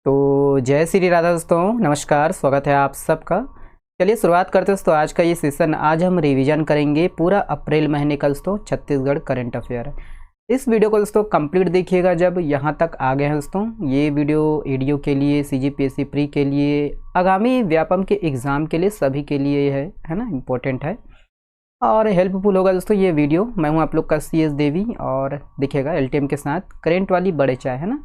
तो जय श्री राधा दोस्तों, नमस्कार, स्वागत है आप सबका। चलिए शुरुआत करते हैं दोस्तों आज का ये सेशन। आज हम रिवीजन करेंगे पूरा अप्रैल महीने का दोस्तों छत्तीसगढ़ करंट अफेयर। इस वीडियो को दोस्तों कंप्लीट देखिएगा जब यहाँ तक आ गए हैं दोस्तों। ये वीडियो ईडीओ के लिए, सीजीपीएससी प्री के लिए, आगामी व्यापम के एग्ज़ाम के लिए, सभी के लिए है ना, इम्पोर्टेंट है और हेल्पफुल होगा दोस्तों ये वीडियो। मैं हूँ आप लोग का CS देवी और दिखेगा LTM के साथ करेंट वाली बड़े चाय, है ना।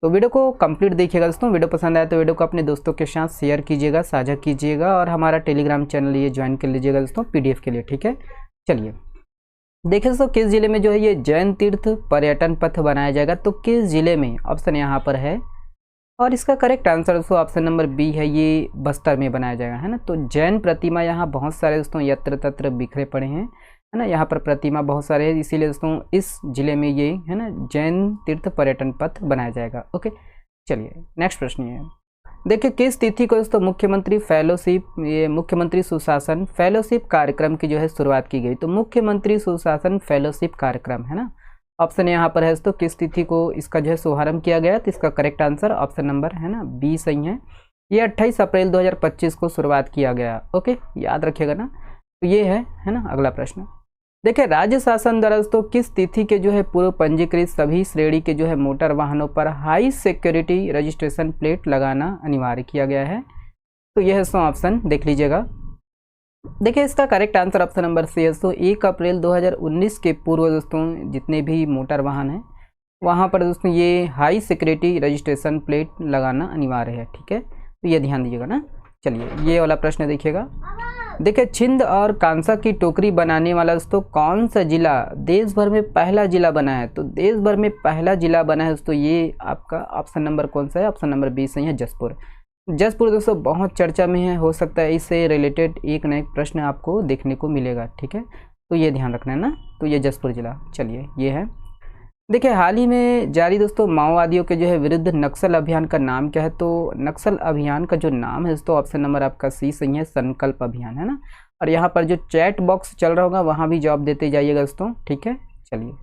तो वीडियो को कंप्लीट देखिएगा दोस्तों। वीडियो पसंद आए तो वीडियो को अपने दोस्तों के साथ शेयर कीजिएगा, साझा कीजिएगा और हमारा टेलीग्राम चैनल ये ज्वाइन कर लीजिएगा दोस्तों PDF के लिए, ठीक है। चलिए देखिए दोस्तों, किस जिले में जो है ये जैन तीर्थ पर्यटन पथ बनाया जाएगा, तो किस जिले में, ऑप्शन यहाँ पर है और इसका करेक्ट आंसर दोस्तों ऑप्शन नंबर बी है, ये बस्तर में बनाया जाएगा, है ना। तो जैन प्रतिमा यहाँ बहुत सारे दोस्तों यत्र तत्र बिखरे पड़े हैं, है ना। यहाँ पर प्रतिमा बहुत सारे हैं, इसीलिए दोस्तों इस जिले में ये, है ना, जैन तीर्थ पर्यटन पथ बनाया जाएगा। ओके, चलिए नेक्स्ट प्रश्न ये है। देखिए किस तिथि को दोस्तों मुख्यमंत्री फेलोशिप, ये मुख्यमंत्री सुशासन फेलोशिप कार्यक्रम की जो है शुरुआत की गई। तो मुख्यमंत्री सुशासन फेलोशिप कार्यक्रम, है ना, ऑप्शन यहाँ पर है दोस्तों किस तिथि को इसका जो है शुभारंभ किया गया। तो इसका करेक्ट आंसर ऑप्शन नंबर, है ना, बी सही है। ये 28 अप्रैल 2025 को शुरुआत किया गया। ओके, याद रखिएगा ना। तो ये है ना अगला प्रश्न। देखिए राज्य शासन द्वारा दोस्तों किस तिथि के जो है पूर्व पंजीकृत सभी श्रेणी के जो है मोटर वाहनों पर हाई सिक्योरिटी रजिस्ट्रेशन प्लेट लगाना अनिवार्य किया गया है। तो यह है ऑप्शन, देख लीजिएगा। देखिए इसका correct answer option number C है। तो 1 अप्रैल 2019 के पूर्व दोस्तों जितने भी मोटर वाहन हैं वहाँ पर दोस्तों ये हाई सिक्योरिटी रजिस्ट्रेशन प्लेट लगाना अनिवार्य है, ठीक है। तो ये ध्यान दीजिएगा ना। चलिए ये वाला प्रश्न देखिएगा। देखिए छिंद और कांसा की टोकरी बनाने वाला दोस्तों कौन सा जिला देश भर में पहला जिला बना है। तो देश भर में पहला जिला बना है दोस्तों, ये आपका ऑप्शन नंबर कौन सा है, ऑप्शन नंबर बी सही है, जसपुर। जसपुर दोस्तों बहुत चर्चा में है, हो सकता है इससे रिलेटेड एक न एक प्रश्न आपको देखने को मिलेगा, ठीक है। तो ये ध्यान रखना है ना। तो ये जसपुर जिला। चलिए ये है। देखिए हाल ही में जारी दोस्तों माओवादियों के जो है विरुद्ध नक्सल अभियान का नाम क्या है। तो नक्सल अभियान का जो नाम है दोस्तों ऑप्शन नंबर आपका सी सही है, संकल्प अभियान, है ना। और यहाँ पर जो चैट बॉक्स चल रहा होगा वहाँ भी जवाब देते जाइएगा दोस्तों, ठीक है। चलिए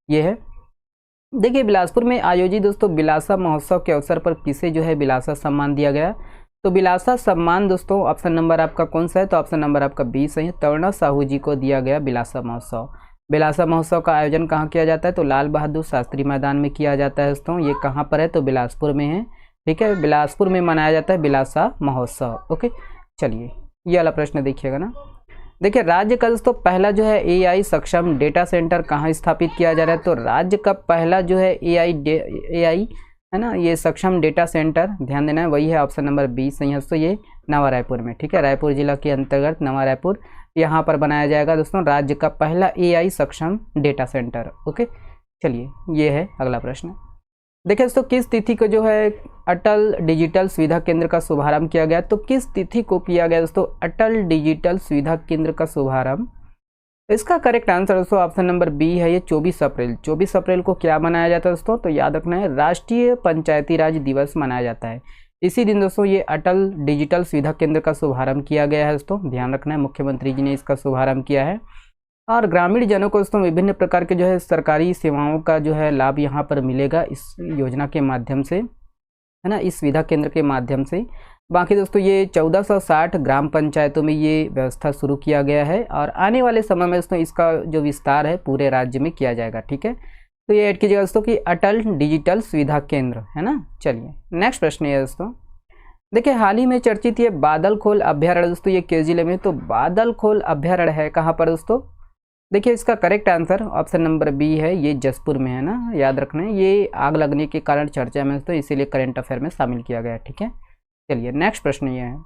ये है। देखिए बिलासपुर में आयोजित दोस्तों बिलासा महोत्सव के अवसर पर किसे जो है बिलासा सम्मान दिया गया। तो बिलासा सम्मान दोस्तों ऑप्शन नंबर आपका कौन सा है, तो ऑप्शन नंबर आपका बी सही है, तरुणा साहू जी को दिया गया बिलासा महोत्सव। बिलासा महोत्सव का आयोजन कहाँ किया जाता है, तो लाल बहादुर शास्त्री मैदान में किया जाता है दोस्तों। ये कहाँ पर है, तो बिलासपुर में है, ठीक है। बिलासपुर में मनाया जाता है बिलासा महोत्सव। ओके, चलिए ये वाला प्रश्न देखिएगा ना। देखिए राज्य का दोस्तों पहला जो है AI सक्षम डेटा सेंटर कहाँ स्थापित किया जा रहा है। तो राज्य का पहला जो है AI है ना, ये सक्षम डेटा सेंटर, ध्यान देना है, वही है ऑप्शन नंबर बी सही है। तो ये नवा रायपुर में, ठीक है, रायपुर जिला के अंतर्गत नवा रायपुर, यहाँ पर बनाया जाएगा दोस्तों राज्य का पहला AI सक्षम डेटा सेंटर। ओके, चलिए ये है अगला प्रश्न। देखिए दोस्तों किस तिथि को जो है अटल डिजिटल सुविधा केंद्र का शुभारंभ किया गया। तो किस तिथि को किया गया दोस्तों अटल डिजिटल सुविधा केंद्र का शुभारंभ। इसका करेक्ट आंसर दोस्तों ऑप्शन नंबर बी है, ये 24 अप्रैल। 24 अप्रैल को क्या मनाया जाता है दोस्तों, तो याद रखना है राष्ट्रीय पंचायती राज दिवस मनाया जाता है। इसी दिन दोस्तों ये अटल डिजिटल सुविधा केंद्र का शुभारंभ किया गया है दोस्तों, ध्यान रखना है, मुख्यमंत्री जी ने इसका शुभारंभ किया है। और ग्रामीण जनों को दोस्तों विभिन्न प्रकार के जो है सरकारी सेवाओं का जो है लाभ यहाँ पर मिलेगा इस योजना के माध्यम से, है ना, इस सुविधा केंद्र के माध्यम से। बाकी दोस्तों ये 1460 ग्राम पंचायतों में ये व्यवस्था शुरू किया गया है और आने वाले समय में दोस्तों इसका जो विस्तार है पूरे राज्य में किया जाएगा, ठीक है। तो ये ऐड कीजिएगा दोस्तों कि अटल डिजिटल सुविधा केंद्र, है ना। चलिए नेक्स्ट प्रश्न है दोस्तों। देखिए हाल ही में चर्चित ये बादल खोल अभ्यारण्य दोस्तों ये किस जिले में। तो बादल खोल अभ्यारण्य है कहाँ पर दोस्तों। देखिए इसका correct answer option number B है, ये जसपुर में है ना, याद रखना है। ये आग लगने के कारण चर्चा में तो इसीलिए करंट अफेयर में शामिल किया गया, ठीक है। चलिए नेक्स्ट प्रश्न ये है।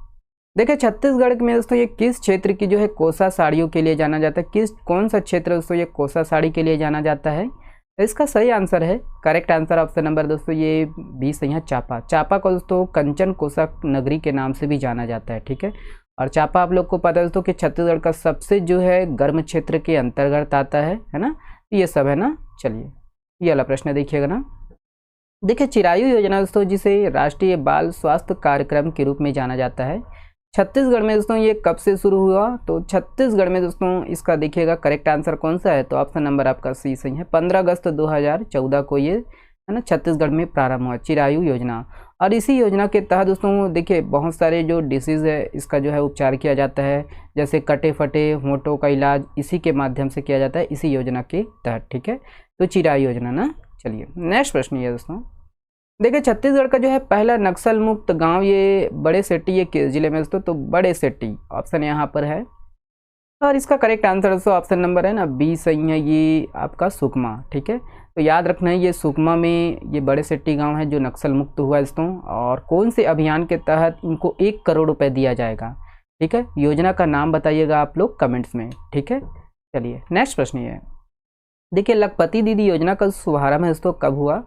देखिए छत्तीसगढ़ में दोस्तों ये किस क्षेत्र की जो है कोसा साड़ियों के लिए जाना जाता है। कौन सा क्षेत्र दोस्तों ये कोसा साड़ी के लिए जाना जाता है। इसका सही आंसर है, करेक्ट आंसर ऑप्शन नंबर दोस्तों ये बी सही है, चापा। चापा को दोस्तों कंचन कोसा नगरी के नाम से भी जाना जाता है, ठीक है। और चापा आप लोग को पता है दोस्तों कि छत्तीसगढ़ का सबसे जो है गर्म क्षेत्र के अंतर्गत आता है ना। ये सब है ना। चलिए ये वाला प्रश्न देखिएगा ना। देखिए चिरायु योजना दोस्तों जिसे राष्ट्रीय बाल स्वास्थ्य कार्यक्रम के रूप में जाना जाता है, छत्तीसगढ़ में दोस्तों ये कब से शुरू हुआ। तो छत्तीसगढ़ में दोस्तों इसका देखिएगा करेक्ट आंसर कौन सा है, तो ऑप्शन नंबर आपका सी सही है। 15 अगस्त 2014 को ये है ना छत्तीसगढ़ में प्रारंभ हुआ चिरायु योजना। और इसी योजना के तहत दोस्तों देखिए बहुत सारे जो डिसीज़ है इसका जो है उपचार किया जाता है, जैसे कटे फटे होंठों का इलाज इसी के माध्यम से किया जाता है, इसी योजना के तहत। ठीक है, तो चिराई योजना ना। चलिए नेक्स्ट प्रश्न ये दोस्तों, देखिए छत्तीसगढ़ का जो है पहला नक्सल मुक्त गांव ये बड़े सेट्टी, ये किस जिले में दोस्तों? तो बड़े सेट्टी ऑप्शन यहाँ पर है, और इसका करेक्ट आंसर दोस्तों ऑप्शन नंबर है ना बी सही है, ये आपका सुकमा। ठीक है, तो याद रखना है ये सुकमा में ये बड़े सेट्टी गांव है जो नक्सल मुक्त हुआ है दोस्तों, और कौन से अभियान के तहत इनको 1 करोड़ रुपए दिया जाएगा। ठीक है, योजना का नाम बताइएगा आप लोग कमेंट्स में। ठीक है, चलिए नेक्स्ट प्रश्न ये है, देखिए लखपति दीदी योजना का शुभारंभ है दोस्तों कब हुआ?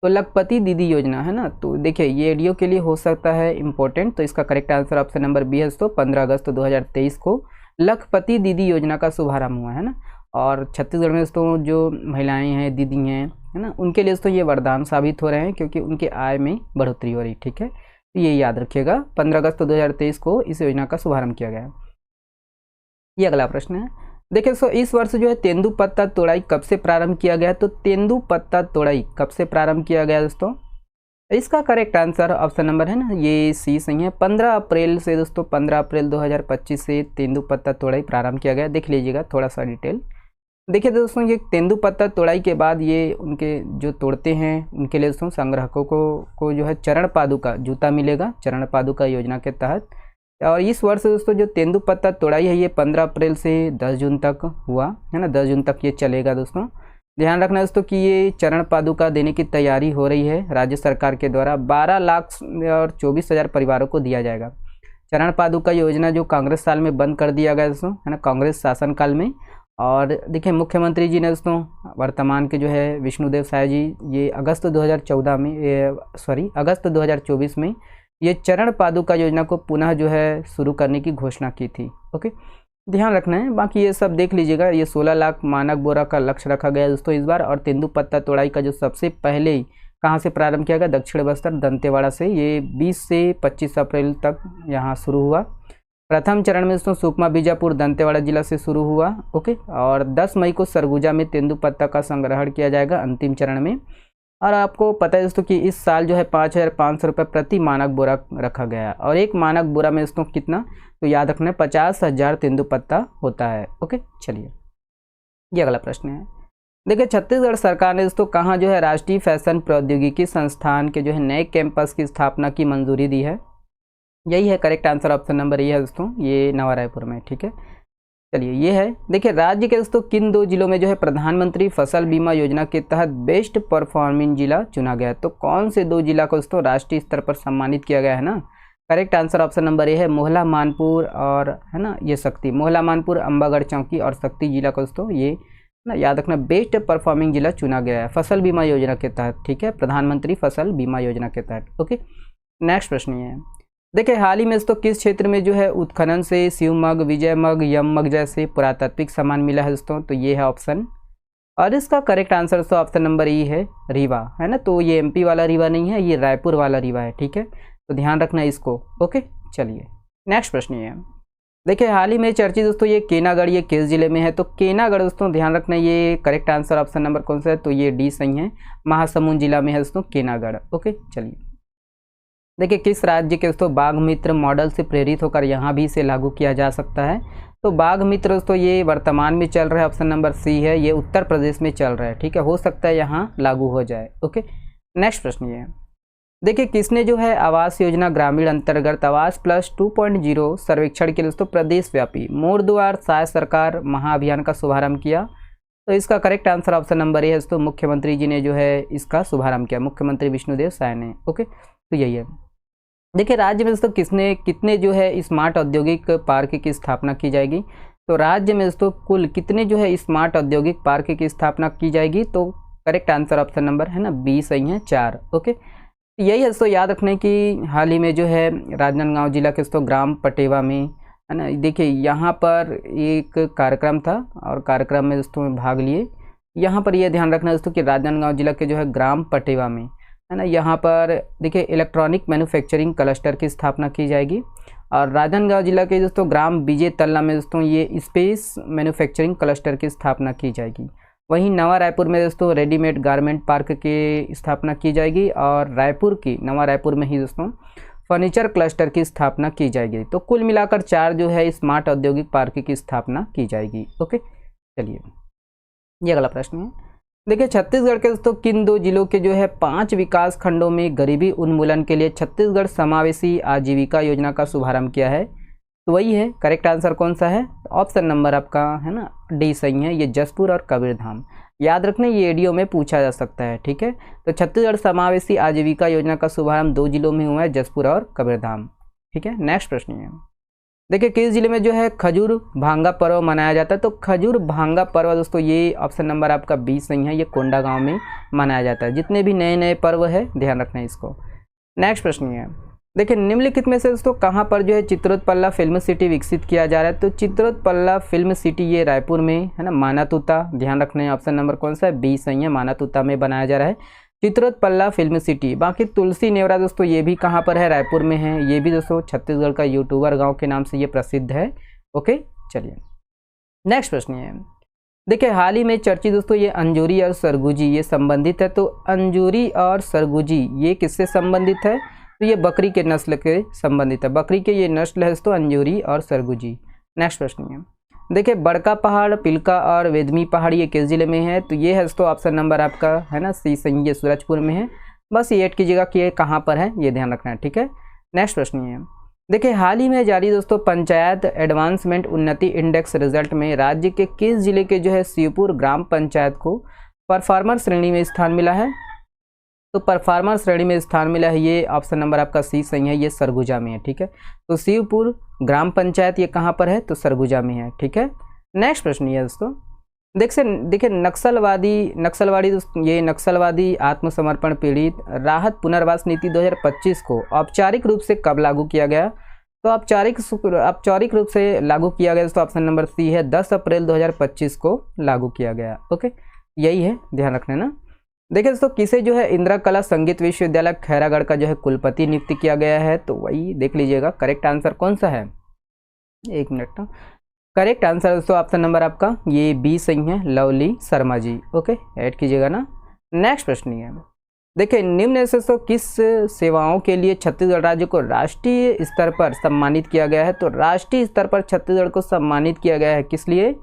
तो लखपति दीदी योजना है ना, तो देखिए ये एडीओ के लिए हो सकता है इंपॉर्टेंट, तो इसका correct answer option number B है दोस्तों 15 अगस्त 2023 को लखपति दीदी योजना का शुभारंभ हुआ है ना। और छत्तीसगढ़ में दोस्तों जो महिलाएं हैं, दीदी हैं, है ना, उनके लिए दोस्तों ये वरदान साबित हो रहे हैं क्योंकि उनके आय में बढ़ोतरी हो रही। ठीक है, तो ये याद रखिएगा 15 अगस्त 2023 को इस योजना का शुभारंभ किया गया। ये अगला प्रश्न है, देखिए दोस्तों इस वर्ष जो है तेंदुपत्ता तोड़ाई कब से प्रारंभ किया गया? तो तेंदुपत्ता तोड़ाई कब से प्रारंभ किया गया दोस्तों? इसका करेक्ट आंसर ऑप्शन नंबर है ना ये सी सही है, 15 अप्रैल से दोस्तों, 15 अप्रैल 2025 से तेंदुपत्ता तोड़ाई प्रारंभ किया गया। देख लीजिएगा थोड़ा सा डिटेल। देखिए दोस्तों ये तेंदुपत्ता तोड़ाई के बाद ये उनके जो तोड़ते हैं उनके लिए दोस्तों संग्राहकों को जो है चरण पादुका जूता मिलेगा, चरण पादुका योजना के तहत। और इस वर्ष दोस्तों जो तेंदुपत्ता तोड़ाई है ये 15 अप्रैल से 10 जून तक हुआ है ना, 10 जून तक ये चलेगा दोस्तों। ध्यान रखना दोस्तों कि ये चरण पादुका देने की तैयारी हो रही है राज्य सरकार के द्वारा, 12 लाख और 24,000 परिवारों को दिया जाएगा। चरण पादुका योजना जो कांग्रेस साल में बंद कर दिया गया दोस्तों, है ना, कांग्रेस शासनकाल में। और देखिए मुख्यमंत्री जी ने दोस्तों वर्तमान के जो है विष्णुदेव साय जी, ये अगस्त 2024 में ये चरण पादुका योजना को पुनः जो है शुरू करने की घोषणा की थी। ओके, ध्यान रखना है, बाकी ये सब देख लीजिएगा। ये 16 लाख मानक बोरा का लक्ष्य रखा गया दोस्तों इस बार। और तेंदुपत्ता तोड़ाई का जो सबसे पहले कहाँ से प्रारंभ किया गया? दक्षिण बस्तर दंतेवाड़ा से, ये 20 से 25 अप्रैल तक यहाँ शुरू हुआ। प्रथम चरण में दोस्तों सुकमा बीजापुर दंतेवाड़ा जिला से शुरू हुआ। ओके, और 10 मई को सरगुजा में तेंदुपत्ता का संग्रहण किया जाएगा अंतिम चरण में। और आपको पता है दोस्तों कि इस साल जो है 5,500 रुपये प्रति मानक बोरा रखा गया है, और एक मानक बोरा में दोस्तों कितना, तो याद रखना है 50,000 तेंदुपत्ता होता है। ओके, चलिए ये अगला प्रश्न है, देखिए छत्तीसगढ़ सरकार ने दोस्तों कहाँ जो है राष्ट्रीय फैशन प्रौद्योगिकी संस्थान के जो है नए कैंपस की स्थापना की मंजूरी दी है? यही है करेक्ट आंसर ऑप्शन नंबर ये है दोस्तों, ये नवा रायपुर में। ठीक है, चलिए ये है, देखिए राज्य के दोस्तों किन 2 जिलों में जो है प्रधानमंत्री फसल बीमा योजना के तहत बेस्ट परफॉर्मिंग जिला चुना गया? तो कौन से 2 जिला को दोस्तों राष्ट्रीय स्तर पर सम्मानित किया गया है ना? करेक्ट आंसर ऑप्शन नंबर ये है मोहला मानपुर और है ना ये शक्ति, मोहला मानपुर, अंबागढ़ चौकी और शक्ति जिला को दोस्तों ये ना याद रखना बेस्ट परफॉर्मिंग जिला चुना गया है फसल बीमा योजना के तहत। ठीक है, प्रधानमंत्री फसल बीमा योजना के तहत। ओके, नेक्स्ट प्रश्न ये है, देखिए हाल ही में दोस्तों किस क्षेत्र में जो है उत्खनन से शिव मग, विजय मग, यम मग जैसे पुरातात्विक सामान मिला है दोस्तों? तो ये है ऑप्शन, और इसका करेक्ट आंसर दोस्तों ऑप्शन नंबर ई है रीवा, है ना। तो ये एमपी वाला रीवा नहीं है, ये रायपुर वाला रीवा है। ठीक है, तो ध्यान रखना इसको। ओके, चलिए नेक्स्ट प्रश्न ये है, देखिए हाल ही में चर्चित दोस्तों ये केनागढ़, ये किस जिले में है? तो केनागढ़ दोस्तों ध्यान रखना ये करेक्ट आंसर ऑप्शन नंबर कौन सा है? तो ये डी सही है, महासमुंद जिला में है दोस्तों केनागढ़। ओके, चलिए देखिए किस राज्य के दोस्तों बाघ मित्र मॉडल से प्रेरित होकर यहाँ भी इसे लागू किया जा सकता है? तो बाघ मित्र दोस्तों ये वर्तमान में चल रहा है, ऑप्शन नंबर सी है, ये उत्तर प्रदेश में चल रहा है। ठीक है, हो सकता है यहाँ लागू हो जाए। ओके, नेक्स्ट प्रश्न ये है, देखिए किसने जो है आवास योजना ग्रामीण अंतर्गत आवास प्लस 2.0 सर्वेक्षण के दोस्तों प्रदेश व्यापी मोड़ द्वार सहाय सरकार महाअभियान का शुभारंभ किया? तो इसका correct answer option number A है दोस्तों, मुख्यमंत्री जी ने जो है इसका शुभारंभ किया, मुख्यमंत्री विष्णुदेव साय ने। ओके, तो यही है। देखिए राज्य में दोस्तों कितने जो है स्मार्ट औद्योगिक पार्क की स्थापना की जाएगी? तो राज्य में दोस्तों कुल कितने जो है स्मार्ट औद्योगिक पार्क की स्थापना की जाएगी? तो करेक्ट आंसर ऑप्शन नंबर है ना बी सही है, 4। ओके, यही है दोस्तों याद रखने की हाल ही में जो है राजनांदगांव जिला के दोस्तों ग्राम पटेवा में, है ना, देखिए यहाँ पर एक कार्यक्रम था और कार्यक्रम में दोस्तों में भाग लिए। यहाँ पर यह ध्यान रखना दोस्तों कि राजनांदगांव जिला के जो है ग्राम पटेवा में, है ना, यहाँ पर देखिए इलेक्ट्रॉनिक मैन्युफैक्चरिंग क्लस्टर की स्थापना की जाएगी। और राजनांदगांव जिला के दोस्तों ग्राम बीजे तल्ला में दोस्तों ये स्पेस मैन्युफैक्चरिंग क्लस्टर की स्थापना की जाएगी। वहीं नवा रायपुर में दोस्तों रेडीमेड गारमेंट पार्क की स्थापना की जाएगी और रायपुर की नवा रायपुर में ही दोस्तों फर्नीचर क्लस्टर की स्थापना की जाएगी। तो कुल मिलाकर 4 जो है स्मार्ट औद्योगिक पार्क की स्थापना की जाएगी। ओके, चलिए ये अगला प्रश्न है। देखिए छत्तीसगढ़ के दोस्तों किन 2 जिलों के जो है 5 विकास खंडों में गरीबी उन्मूलन के लिए छत्तीसगढ़ समावेशी आजीविका योजना का शुभारंभ किया है? तो वही है, करेक्ट आंसर कौन सा है? ऑप्शन नंबर आपका है ना डी सही है, ये जसपुर और कबीरधाम। याद रखना ये एडीओ में पूछा जा सकता है, ठीक है। तो छत्तीसगढ़ समावेशी आजीविका योजना का शुभारंभ 2 जिलों में हुआ है, जसपुर और कबीरधाम, ठीक है। नेक्स्ट प्रश्न है, देखिए किस जिले में जो है खजूर भांगा पर्व मनाया जाता है? तो खजूर भांगा पर्व दोस्तों ये ऑप्शन नंबर आपका 20 सही है, ये कोंडागांव में मनाया जाता है। जितने भी नए नए पर्व है ध्यान रखना है इसको। नेक्स्ट प्रश्न है, देखिए निम्नलिखित में से दोस्तों कहाँ पर जो है चित्रोत्पल्ला फिल्म सिटी विकसित किया जा रहा है? तो चित्रोत्पल्ला फिल्म सिटी ये रायपुर में है ना, मानातुता, ध्यान रखना है ऑप्शन नंबर कौन सा है? 20 सही है, मानातुता में बनाया जा रहा है चित्रोत्पल्ला फिल्म सिटी। बाकी तुलसी नेवरा दोस्तों ये भी कहाँ पर है? रायपुर में है। ये भी दोस्तों छत्तीसगढ़ का यूट्यूबर गांव के नाम से ये प्रसिद्ध है। ओके, चलिए नेक्स्ट प्रश्न है, देखिए हाल ही में चर्चित दोस्तों ये अंजूरी और सरगुजी ये संबंधित है। तो अंजूरी और सरगुजी ये किससे संबंधित है? तो ये बकरी के नस्ल के संबंधित है, बकरी के ये नस्ल है दोस्तों अंजूरी और सरगुजी। नेक्स्ट प्रश्न है, देखिए बड़का पहाड़, पिलका और वेदमी पहाड़ ये किस जिले में है? तो ये है दोस्तों ऑप्शन नंबर आपका है ना सी सही, ये सूरजपुर में है। बस ये ऐड कीजिएगा कि ये कहाँ पर है, ये ध्यान रखना है, ठीक है। नेक्स्ट प्रश्न है, देखिए हाल ही में जारी दोस्तों पंचायत एडवांसमेंट उन्नति इंडेक्स रिजल्ट में राज्य के किस जिले के जो है शिवपुर ग्राम पंचायत को परफॉर्मर श्रेणी में स्थान मिला है? तो परफॉर्मर श्रेणी में स्थान मिला है, ये ऑप्शन नंबर आपका सी सही है, ये सरगुजा में है, ठीक है। तो शिवपुर ग्राम पंचायत ये कहाँ पर है? तो सरगुजा में है, ठीक है। नेक्स्ट प्रश्न ये दोस्तों देखिए नक्सलवादी दोस्तों ये नक्सलवादी आत्मसमर्पण पीड़ित राहत पुनर्वास नीति 2025 को औपचारिक रूप से कब लागू किया गया? तो औपचारिक रूप से लागू किया गया दोस्तों ऑप्शन नंबर सी है, 10 अप्रैल 2025 को लागू किया गया। ओके, यही है, ध्यान रखना ना। देखिए दोस्तों किसे जो है इंदिरा कला संगीत विश्वविद्यालय खैरागढ़ का जो है कुलपति नियुक्त किया गया है? तो वही देख लीजिएगा, करेक्ट आंसर कौन सा है? एक मिनट ना, करेक्ट आंसर दोस्तों ऑप्शन नंबर आपका ये बी सही है, lovely Sharma ji. Okay, add कीजिएगा ना। नेक्स्ट प्रश्न है, देखिए निम्न से तो किस सेवाओं के लिए छत्तीसगढ़ राज्य को राष्ट्रीय स्तर पर सम्मानित किया गया है? तो राष्ट्रीय स्तर पर छत्तीसगढ़ को सम्मानित किया गया है किस लिए?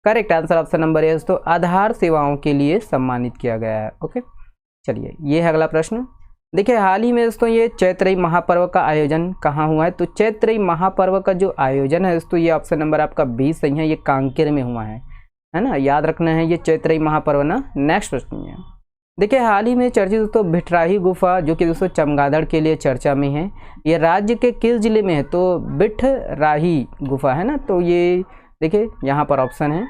Correct answer option number A दोस्तों आधार सेवाओं के लिए सम्मानित किया गया है। ओके, चलिए ये है अगला प्रश्न। देखिए हाल ही में दोस्तों ये चैत्रई महापर्व का आयोजन कहाँ हुआ है? तो चैत्रई महापर्व का जो आयोजन है दोस्तों ये ऑप्शन नंबर आपका 20 सही है, ये कांकेर में हुआ है ना, याद रखना है ये चैत्रई महापर्व ना। नेक्स्ट प्रश्न है, देखिए हाल ही में चर्चित दोस्तों भिठराही गुफा जो कि दोस्तों चमगादड़ के लिए चर्चा में है, ये राज्य के किस जिले में है? तो भिठराही गुफा है ना, तो ये देखिए यहाँ पर ऑप्शन है,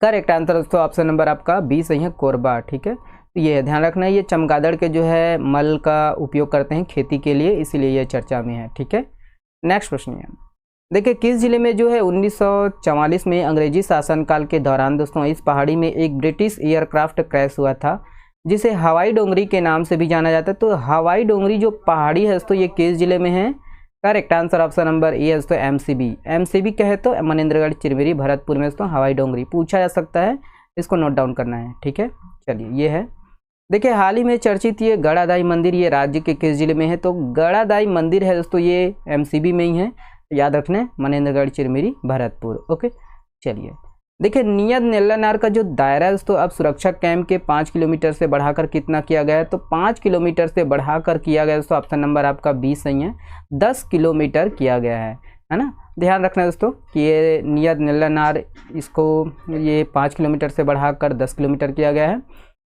करेक्ट आंसर दोस्तों ऑप्शन नंबर आपका 20 सही है, कोरबा, ठीक है। तो ये ध्यान रखना है, ये चमगादड़ के जो है मल का उपयोग करते हैं खेती के लिए, इसीलिए ये चर्चा में है, ठीक है। नेक्स्ट प्रश्न है, देखिए किस जिले में जो है 1944 में अंग्रेजी शासनकाल के दौरान दोस्तों इस पहाड़ी में एक ब्रिटिश एयरक्राफ्ट क्रैश हुआ था जिसे हवाई डोंगरी के नाम से भी जाना जाता है? तो हवाई डोंगरी जो पहाड़ी है दोस्तों ये किस जिले में है? Correct answer option number A है दोस्तों एमसीबी कहे तो मनेन्द्रगढ़ चिरमिरी भरतपुर में दोस्तों हवाई डोंगरी पूछा जा सकता है, इसको नोट डाउन करना है, ठीक है। चलिए ये है, देखिए हाल ही में चर्चित ये गड़ादाई मंदिर ये राज्य के किस जिले में है? तो गड़ादाई मंदिर है दोस्तों ये एमसीबी में ही है, याद रखना है मनेन्द्रगढ़ चिरमिरी भरतपुर। ओके, चलिए देखिए नियत नेल्लानार का जो दायरा है दोस्तों अब सुरक्षा कैंप के 5 किलोमीटर से बढ़ाकर कितना किया गया है? तो 5 किलोमीटर से बढ़ाकर किया गया दोस्तों ऑप्शन नंबर आपका 20 सही है, 10 किलोमीटर किया गया है ना। ध्यान रखना दोस्तों कि ये नियत नेल्लानार इसको ये 5 किलोमीटर से बढ़ाकर 10 किलोमीटर किया गया है।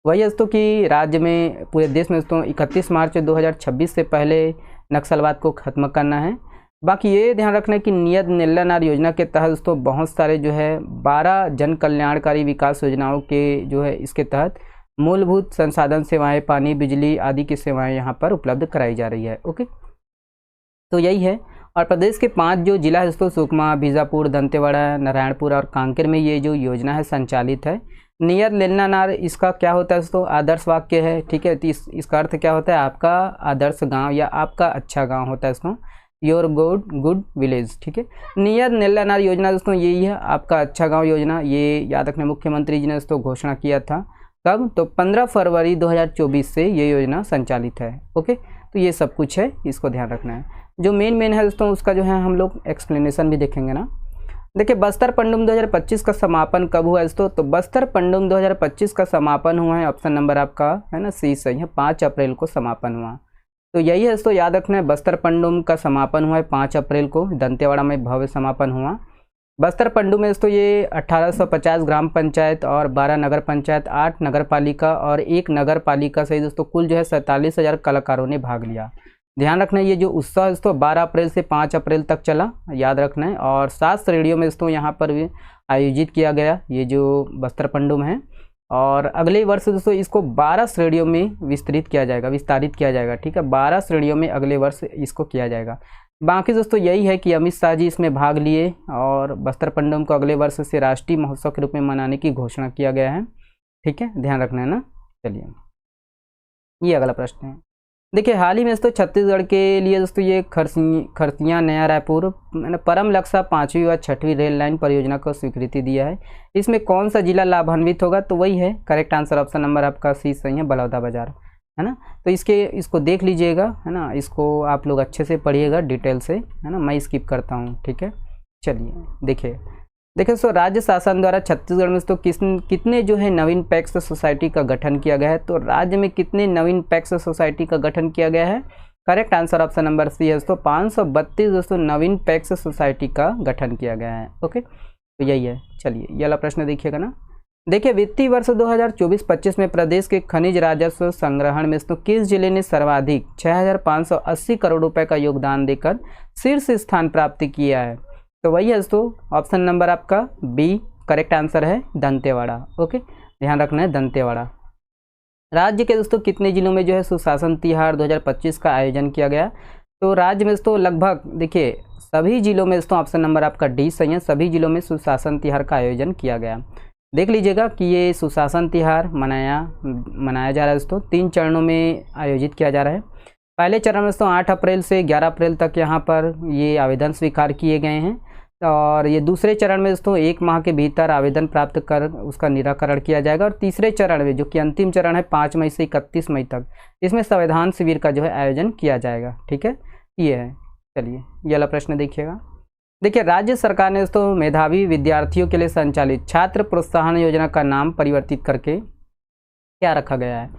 वही दोस्तों कि राज्य में पूरे देश में दोस्तों 31 मार्च 2026 से पहले नक्सलवाद को खत्म करना है। बाकी ये ध्यान रखना है कि नियत नेल्लानार योजना के तहत दोस्तों बहुत सारे जो है 12 जन कल्याणकारी विकास योजनाओं के जो है इसके तहत मूलभूत संसाधन सेवाएं, पानी, बिजली आदि की सेवाएं यहाँ पर उपलब्ध कराई जा रही है। ओके, तो यही है। और प्रदेश के 5 जो जिला है दोस्तों सुकमा, बीजापुर, दंतेवाड़ा, नारायणपुर और कांकेर में ये जो योजना है संचालित है। नियत नेल्लानार इसका क्या होता है दोस्तों? आदर्श वाक्य है, ठीक है। तो इसका अर्थ क्या होता है? आपका आदर्श गाँव या आपका अच्छा गाँव होता है इसको। योर गुड विलेज, ठीक है। नियत नेल्लानार योजना दोस्तों यही है आपका अच्छा गांव योजना, ये याद रखना मुख्यमंत्री जी ने दोस्तों घोषणा किया था। कब? तो 15 फरवरी 2024 से ये योजना संचालित है। ओके, तो ये सब कुछ है, इसको ध्यान रखना है। जो मेन है दोस्तों उसका जो है हम लोग एक्सप्लेनेशन भी देखेंगे ना। देखिए बस्तर पंडुम 2025 का समापन कब हुआ दोस्तों? तो बस्तर पंडुम 2025 का समापन हुआ है, ऑप्शन नंबर आपका है ना सी सही है, 5 अप्रैल को समापन हुआ। तो यही है दोस्तों, याद रखना है बस्तर पंडुम का समापन हुआ है 5 अप्रैल को, दंतेवाड़ा में भव्य समापन हुआ। बस्तर पंडुम में दोस्तों ये 1850 ग्राम पंचायत और 12 नगर पंचायत, 8 नगर पालिका और 1 नगर पालिका से दोस्तों कुल जो है 47,000 कलाकारों ने भाग लिया। ध्यान रखना है ये जो उत्सव है दोस्तों 12 अप्रैल से 5 अप्रैल तक चला, याद रखना है। और 7 श्रेणियों में दोस्तों यहाँ पर भी आयोजित किया गया ये जो बस्तर पंडुम है। और अगले वर्ष दोस्तों इसको 12 श्रेणियों में विस्तारित किया जाएगा, ठीक है। 12 श्रेणियों में अगले वर्ष इसको किया जाएगा। बाकी दोस्तों यही है कि अमित शाह जी इसमें भाग लिए और बस्तर पंडुम को अगले वर्ष से राष्ट्रीय महोत्सव के रूप में मनाने की घोषणा किया गया है, ठीक है, ध्यान रखना है ना। चलिए ये अगला प्रश्न है। देखिए हाल ही में दोस्तों छत्तीसगढ़ के लिए दोस्तों ये खरसिया नया रायपुर परम लक्ष्य 5वीं व 6वीं रेल लाइन परियोजना को स्वीकृति दिया है। इसमें कौन सा जिला लाभान्वित होगा? तो वही है करेक्ट आंसर, ऑप्शन नंबर आपका सी सही है, बलौदाबाजार, है ना। तो इसको देख लीजिएगा, है ना, इसको आप लोग अच्छे से पढ़िएगा डिटेल से, है ना, मैं स्किप करता हूँ, ठीक है। चलिए देखिए दोस्तों राज्य शासन द्वारा छत्तीसगढ़ में तो कितने जो है नवीन पैक्स सोसाइटी का गठन किया गया है? तो राज्य में कितने नवीन पैक्स सोसाइटी का गठन किया गया है? Correct answer option number C है दोस्तों, 532 दोस्तों नवीन पैक्स सोसाइटी का गठन किया गया है। ओके, तो यही है। चलिए ये वाला प्रश्न देखिएगा ना। देखिए वित्तीय वर्ष 2024-25 में प्रदेश के खनिज राजस्व संग्रहण में तो किस जिले ने सर्वाधिक 6,580 करोड़ रुपए का योगदान देकर शीर्ष स्थान प्राप्त किया है? तो वही है दोस्तों ऑप्शन नंबर आपका बी करेक्ट आंसर है, दंतेवाड़ा। ओके, ध्यान रखना है दंतेवाड़ा। राज्य के दोस्तों कितने जिलों में जो है सुशासन तिहार 2025 का आयोजन किया गया? तो राज्य में दोस्तों लगभग देखिए सभी जिलों में दोस्तों ऑप्शन नंबर आपका डी सही है, सभी जिलों में सुशासन तिहार का आयोजन किया गया। देख लीजिएगा कि ये सुशासन तिहार मनाया जा रहा है दोस्तों, 3 चरणों में आयोजित किया जा रहा है। पहले चरण में दोस्तों 8 अप्रैल से 11 अप्रैल तक यहाँ पर ये आवेदन स्वीकार किए गए हैं और ये दूसरे चरण में दोस्तों 1 माह के भीतर आवेदन प्राप्त कर उसका निराकरण किया जाएगा। और तीसरे चरण में जो कि अंतिम चरण है 5 मई से 31 मई तक, इसमें संविधान शिविर का जो है आयोजन किया जाएगा, ठीक है, ये है। चलिए ये वाला प्रश्न देखिएगा। देखिए राज्य सरकार ने दोस्तों मेधावी विद्यार्थियों के लिए संचालित छात्र प्रोत्साहन योजना का नाम परिवर्तित करके क्या रखा गया है?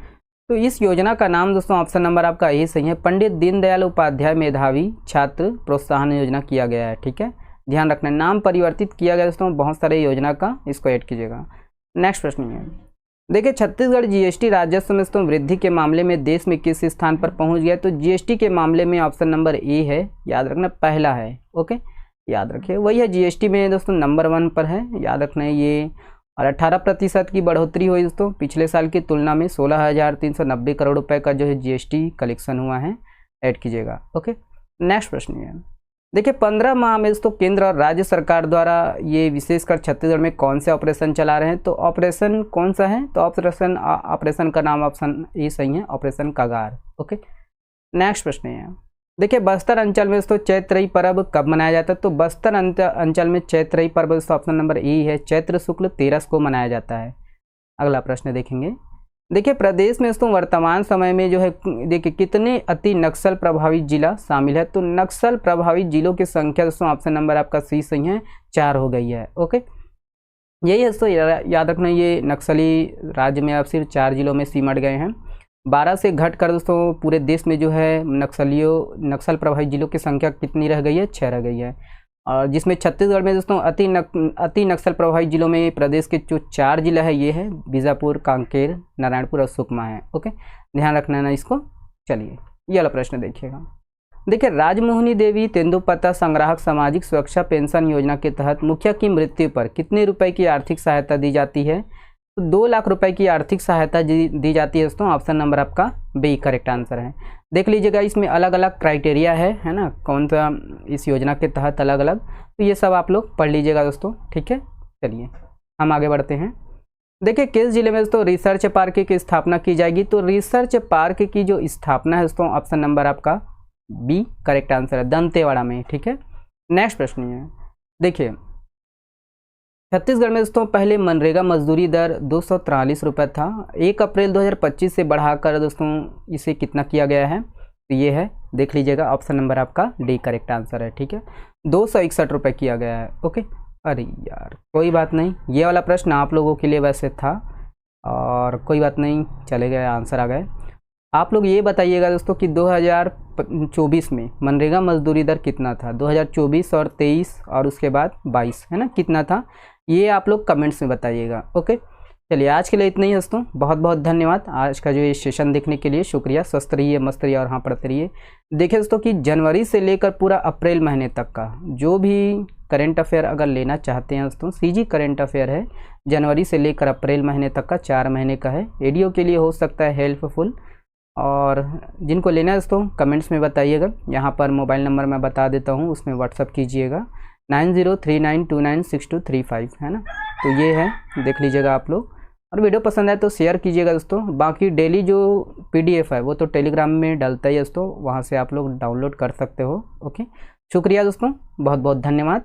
तो इस योजना का नाम दोस्तों ऑप्शन नंबर आपका ए सही है, पंडित दीनदयाल उपाध्याय मेधावी छात्र प्रोत्साहन योजना किया गया है, ठीक है, ध्यान रखना। नाम परिवर्तित किया गया दोस्तों बहुत सारे योजना का, इसको ऐड कीजिएगा। नेक्स्ट प्रश्न है, देखिए छत्तीसगढ़ जीएसटी राजस्व में दोस्तों वृद्धि के मामले में देश में किस स्थान पर पहुंच गया? तो जीएसटी के मामले में ऑप्शन नंबर ए है, याद रखना, पहला है। ओके, याद रखिए वही है, जीएसटी में दोस्तों नंबर 1 पर है, याद रखना है ये। और 18% की बढ़ोतरी हुई दोस्तों पिछले साल की तुलना में, 16,390 करोड़ रुपए का जो है जीएसटी कलेक्शन हुआ है, ऐड कीजिएगा। ओके, नेक्स्ट प्रश्न है, देखिए 15 माह में दोस्तों केंद्र और राज्य सरकार द्वारा ये विशेषकर छत्तीसगढ़ में कौन से ऑपरेशन चला रहे हैं? तो ऑपरेशन कौन सा है? तो ऑपरेशन का नाम ऑप्शन ए सही है, ऑपरेशन कागार। ओके, नेक्स्ट प्रश्न है, देखिए बस्तर अंचल में दोस्तों चैत्रई पर्व कब मनाया जाता है? तो बस्तर अंचल में चैत्रई पर्व दोस्तों ऑप्शन नंबर ए है, चैत्र शुक्ल 13 को मनाया जाता है। अगला प्रश्न देखेंगे। देखिए प्रदेश में दोस्तों वर्तमान समय में जो है देखिए कितने अति नक्सल प्रभावित जिला शामिल है? तो नक्सल प्रभावित जिलों की संख्या दोस्तों ऑप्शन नंबर आपका सी सही है, 4 हो गई है। ओके, यही है दोस्तों, याद रखना ये नक्सली राज्य में अब सिर्फ 4 जिलों में सिमट गए हैं। 12 से घटकर दोस्तों पूरे देश में जो है नक्सल प्रभावित जिलों की संख्या कितनी रह गई है? 6 रह गई है। और जिसमें छत्तीसगढ़ में दोस्तों अति नक्सल प्रभावित जिलों में प्रदेश के जो 4 जिला है ये है बीजापुर, कांकेर, नारायणपुर और सुकमा है। ओके, ध्यान रखना है ना इसको। चलिए ये वाला प्रश्न देखिएगा। देखिए राजमोहिनी देवी तेंदुपत्ता संग्राहक सामाजिक सुरक्षा पेंशन योजना के तहत मुखिया की मृत्यु पर कितने रुपए की आर्थिक सहायता दी जाती है? तो 2 लाख रुपए की आर्थिक सहायता दी जाती है दोस्तों, ऑप्शन नंबर आपका बी करेक्ट आंसर है। देख लीजिएगा इसमें अलग अलग क्राइटेरिया है ना, कौन सा इस योजना के तहत अलग अलग, तो ये सब आप लोग पढ़ लीजिएगा दोस्तों, ठीक है। चलिए हम आगे बढ़ते हैं। देखिए किस जिले में दोस्तों रिसर्च पार्क की स्थापना की जाएगी? तो रिसर्च पार्क की जो स्थापना है दोस्तों ऑप्शन नंबर आपका बी करेक्ट आंसर है, दंतेवाड़ा में। ठीक है, नेक्स्ट प्रश्न है, देखिए छत्तीसगढ़ में दोस्तों पहले मनरेगा मजदूरी दर 243 रुपये था। 1 अप्रैल 2025 से बढ़ाकर दोस्तों इसे कितना किया गया है, तो ये है, देख लीजिएगा, ऑप्शन नंबर आपका डी करेक्ट आंसर है। ठीक है, 261 रुपये किया गया है। ओके, अरे यार कोई बात नहीं, ये वाला प्रश्न आप लोगों के लिए वैसे था और कोई बात नहीं, चले गए, आंसर आ गए। आप लोग ये बताइएगा दोस्तों कि 2024 में मनरेगा मजदूरी दर कितना था, 2024 और 23 और उसके बाद 22, है ना, कितना था, ये आप लोग कमेंट्स में बताइएगा। ओके, चलिए आज के लिए इतना ही दोस्तों, बहुत बहुत धन्यवाद आज का जो ये सेशन देखने के लिए, शुक्रिया। स्वस्थ रहिए, मस्त रहिए और हाँ पढ़ते रहिए। देखिए दोस्तों कि जनवरी से लेकर पूरा अप्रैल महीने तक का जो भी करेंट अफेयर अगर लेना चाहते हैं दोस्तों, सीजी करेंट अफेयर है, जनवरी से लेकर अप्रैल महीने तक का, 4 महीने का है, एडीओ के लिए हो सकता है हेल्पफुल। और जिनको लेना है दोस्तों कमेंट्स में बताइएगा, यहाँ पर मोबाइल नंबर मैं बता देता हूँ, उसमें व्हाट्सअप कीजिएगा 9039296235, है ना, तो ये है, देख लीजिएगा आप लोग। और वीडियो पसंद आए तो शेयर कीजिएगा दोस्तों। बाकी डेली जो पीडीएफ है वो तो टेलीग्राम में डलता ही है दोस्तों, वहाँ से आप लोग डाउनलोड कर सकते हो। ओके, शुक्रिया दोस्तों, बहुत बहुत धन्यवाद।